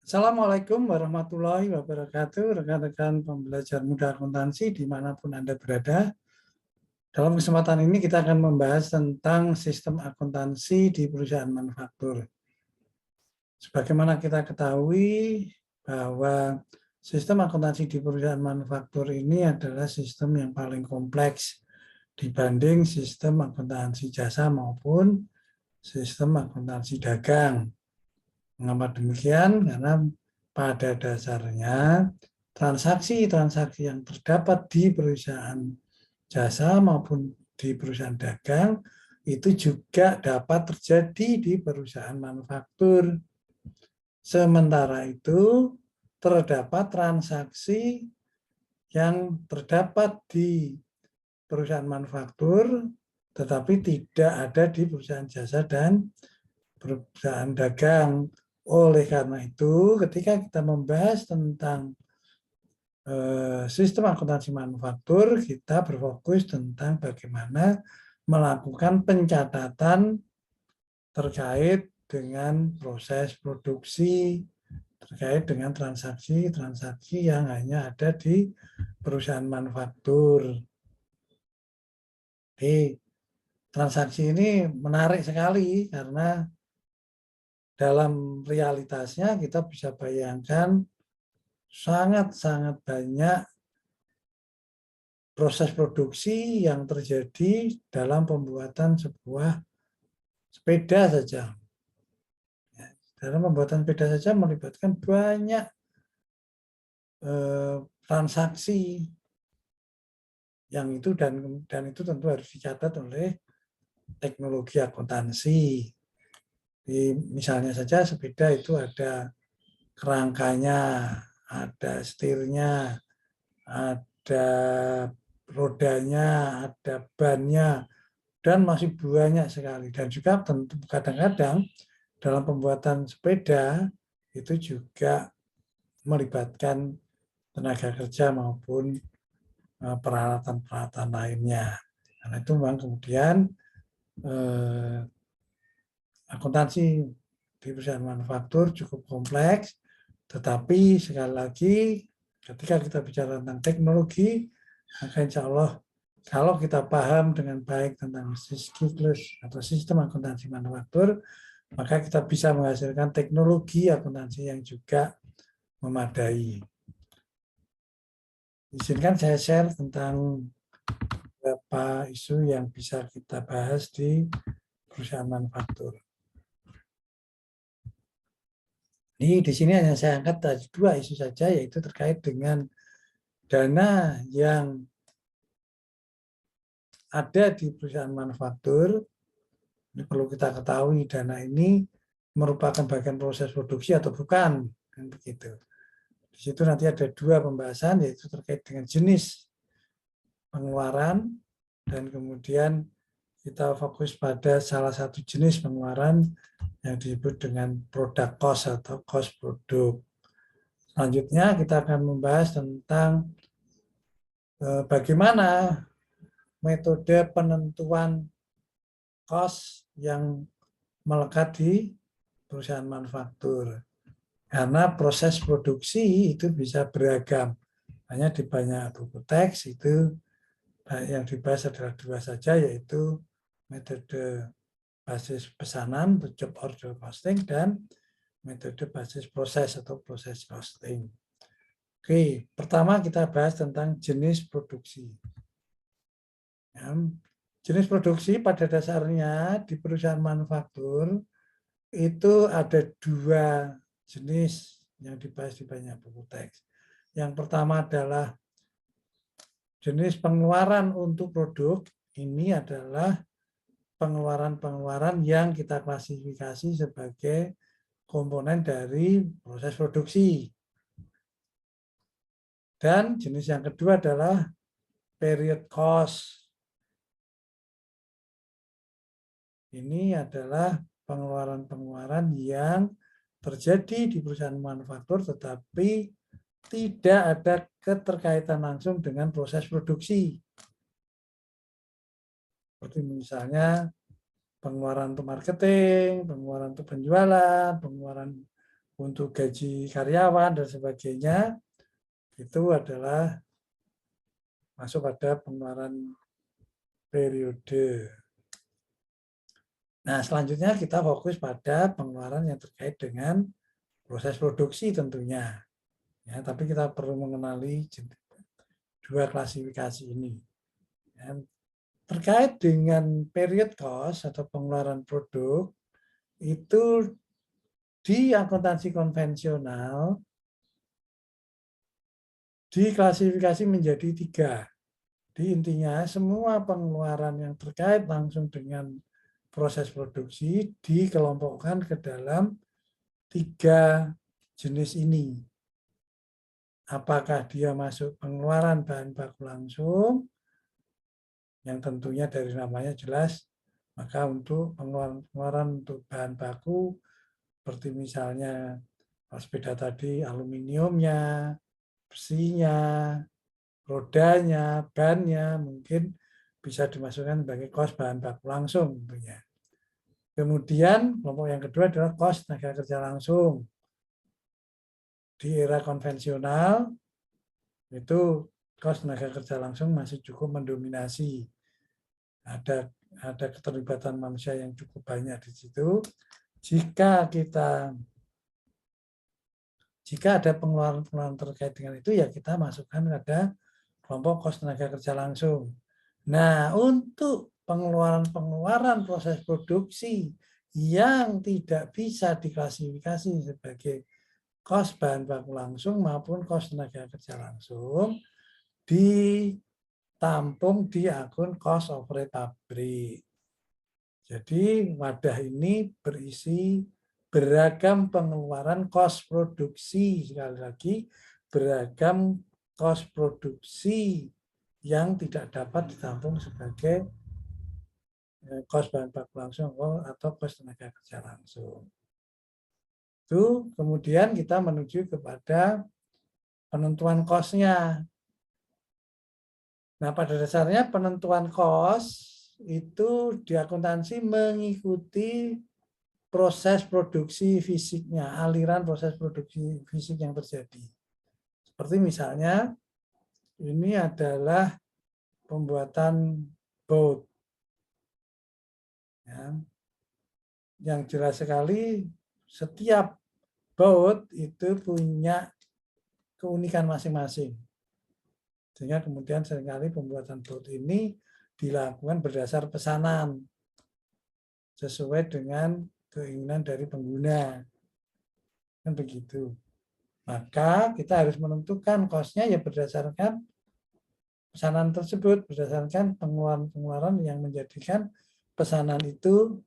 Assalamualaikum warahmatullahi wabarakatuh, rekan-rekan pembelajar muda akuntansi dimanapun Anda berada. Dalam kesempatan ini kita akan membahas tentang sistem akuntansi di perusahaan manufaktur. Sebagaimana kita ketahui bahwa sistem akuntansi di perusahaan manufaktur ini adalah sistem yang paling kompleks dibanding sistem akuntansi jasa maupun sistem akuntansi dagang. Mengapa demikian? Karena pada dasarnya transaksi-transaksi yang terdapat di perusahaan jasa maupun di perusahaan dagang itu juga dapat terjadi di perusahaan manufaktur. Sementara itu terdapat transaksi yang terdapat di perusahaan manufaktur tetapi tidak ada di perusahaan jasa dan perusahaan dagang. Oleh karena itu, ketika kita membahas tentang sistem akuntansi manufaktur, kita berfokus tentang bagaimana melakukan pencatatan terkait dengan proses produksi, terkait dengan transaksi-transaksi yang hanya ada di perusahaan manufaktur. Jadi, transaksi ini menarik sekali karena dalam realitasnya kita bisa bayangkan sangat-sangat banyak proses produksi yang terjadi dalam pembuatan sebuah sepeda saja. Dalam pembuatan sepeda saja melibatkan banyak transaksi yang itu dan itu tentu harus dicatat oleh teknologi akuntansi. Misalnya saja sepeda itu ada kerangkanya, ada setirnya, ada rodanya, ada bannya, dan masih banyak sekali. Dan juga tentu kadang-kadang dalam pembuatan sepeda itu juga melibatkan tenaga kerja maupun peralatan-peralatan lainnya. Karena itu memang kemudian akuntansi di perusahaan manufaktur cukup kompleks, tetapi sekali lagi ketika kita bicara tentang teknologi, maka insya Allah kalau kita paham dengan baik tentang siklus atau sistem akuntansi manufaktur, maka kita bisa menghasilkan teknologi akuntansi yang juga memadai. Izinkan saya share tentang beberapa isu yang bisa kita bahas di perusahaan manufaktur. Di sini hanya saya angkat dua isu saja, yaitu terkait dengan dana yang ada di perusahaan manufaktur. Ini perlu kita ketahui, dana ini merupakan bagian proses produksi atau bukan, kan begitu. Di situ nanti ada dua pembahasan, yaitu terkait dengan jenis pengeluaran dan kemudian kita fokus pada salah satu jenis pengeluaran yang disebut dengan product cost atau cost produk. Selanjutnya kita akan membahas tentang bagaimana metode penentuan cost yang melekat di perusahaan manufaktur. Karena proses produksi itu bisa beragam. Hanya di banyak buku teks itu yang dibahas adalah dua saja, yaitu metode basis pesanan, job order costing, dan metode basis proses atau proses costing. Oke, pertama kita bahas tentang jenis produksi. Ya, jenis produksi pada dasarnya di perusahaan manufaktur itu ada dua jenis yang dibahas di banyak buku teks. Yang pertama adalah jenis pengeluaran untuk produk. Ini adalah pengeluaran-pengeluaran yang kita klasifikasi sebagai komponen dari proses produksi. Dan jenis yang kedua adalah period cost. Ini adalah pengeluaran-pengeluaran yang terjadi di perusahaan manufaktur tetapi tidak ada keterkaitan langsung dengan proses produksi. Seperti misalnya pengeluaran untuk marketing, pengeluaran untuk penjualan, pengeluaran untuk gaji karyawan dan sebagainya, itu adalah masuk pada pengeluaran periode. Nah, selanjutnya kita fokus pada pengeluaran yang terkait dengan proses produksi tentunya. Ya, tapi kita perlu mengenali dua klasifikasi ini. Ya, terkait dengan period cost atau pengeluaran produk, itu di akuntansi konvensional diklasifikasi menjadi 3. Di intinya semua pengeluaran yang terkait langsung dengan proses produksi dikelompokkan ke dalam 3 jenis ini. Apakah dia masuk pengeluaran bahan baku langsung, yang tentunya dari namanya jelas, maka untuk pengeluaran untuk bahan baku, seperti misalnya sepeda tadi, aluminiumnya, besinya, rodanya, bannya, mungkin bisa dimasukkan sebagai kos bahan baku langsung tentunya. Kemudian kelompok yang kedua adalah kos tenaga kerja langsung. Di era konvensional itu kos tenaga kerja langsung masih cukup mendominasi. Ada keterlibatan manusia yang cukup banyak di situ. Jika ada pengeluaran terkait dengan itu, ya kita masukkan pada kelompok kos tenaga kerja langsung. Nah, untuk pengeluaran proses produksi yang tidak bisa diklasifikasi sebagai kos bahan baku langsung maupun kos tenaga kerja langsung, ditampung di akun cost of rate pabrik. Jadi wadah ini berisi beragam pengeluaran kos produksi, sekali lagi beragam kos produksi yang tidak dapat ditampung sebagai kos bahan baku langsung atau kos tenaga kerja langsung. Itu kemudian kita menuju kepada penentuan kosnya. Nah, pada dasarnya penentuan kos itu di akuntansi mengikuti proses produksi fisiknya, aliran proses produksi fisik yang terjadi. Seperti misalnya, ini adalah pembuatan boat. Ya. Yang jelas sekali, setiap boat itu punya keunikan masing-masing. Sehingga kemudian seringkali pembuatan boat ini dilakukan berdasar pesanan sesuai dengan keinginan dari pengguna. Kan begitu. Maka kita harus menentukan kosnya ya berdasarkan pesanan tersebut, berdasarkan pengeluaran yang menjadikan pesanan itu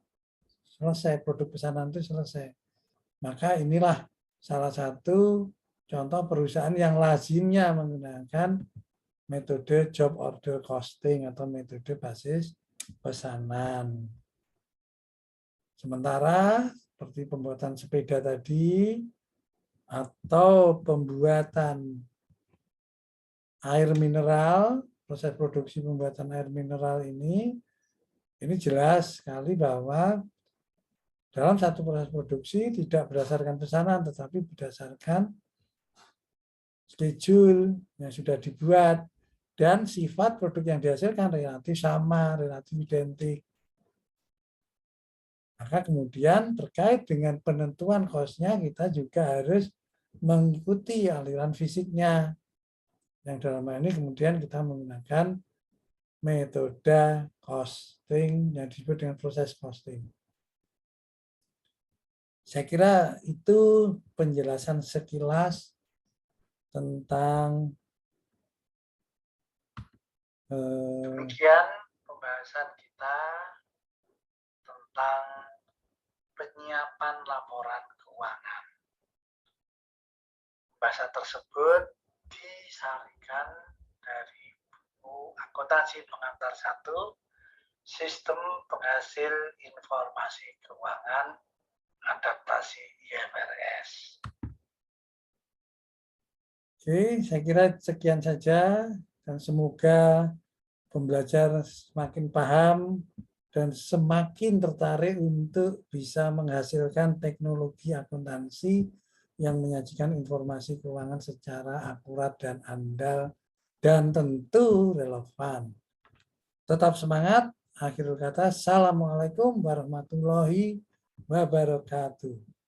selesai, produk pesanan itu selesai. Maka inilah salah satu contoh perusahaan yang lazimnya menggunakan metode job order costing atau metode basis pesanan. Sementara seperti pembuatan sepeda tadi atau pembuatan air mineral, proses produksi pembuatan air mineral ini jelas sekali bahwa dalam satu proses produksi tidak berdasarkan pesanan, tetapi berdasarkan schedule yang sudah dibuat dan sifat produk yang dihasilkan relatif sama, relatif identik. Maka kemudian terkait dengan penentuan kosnya kita juga harus mengikuti aliran fisiknya. Yang dalam hal ini kemudian kita menggunakan metode costing yang disebut dengan proses costing. Saya kira itu penjelasan sekilas tentang demikian pembahasan kita tentang penyiapan laporan keuangan. Bahasa tersebut disarikan dari buku Akuntansi Pengantar 1, Sistem Penghasil Informasi Keuangan, Adaptasi IFRS. Oke, saya kira sekian saja dan semoga pembelajar semakin paham dan semakin tertarik untuk bisa menghasilkan teknologi akuntansi yang menyajikan informasi keuangan secara akurat dan andal dan tentu relevan. Tetap semangat. Akhirul kata, Assalamualaikum warahmatullahi wabarakatuh.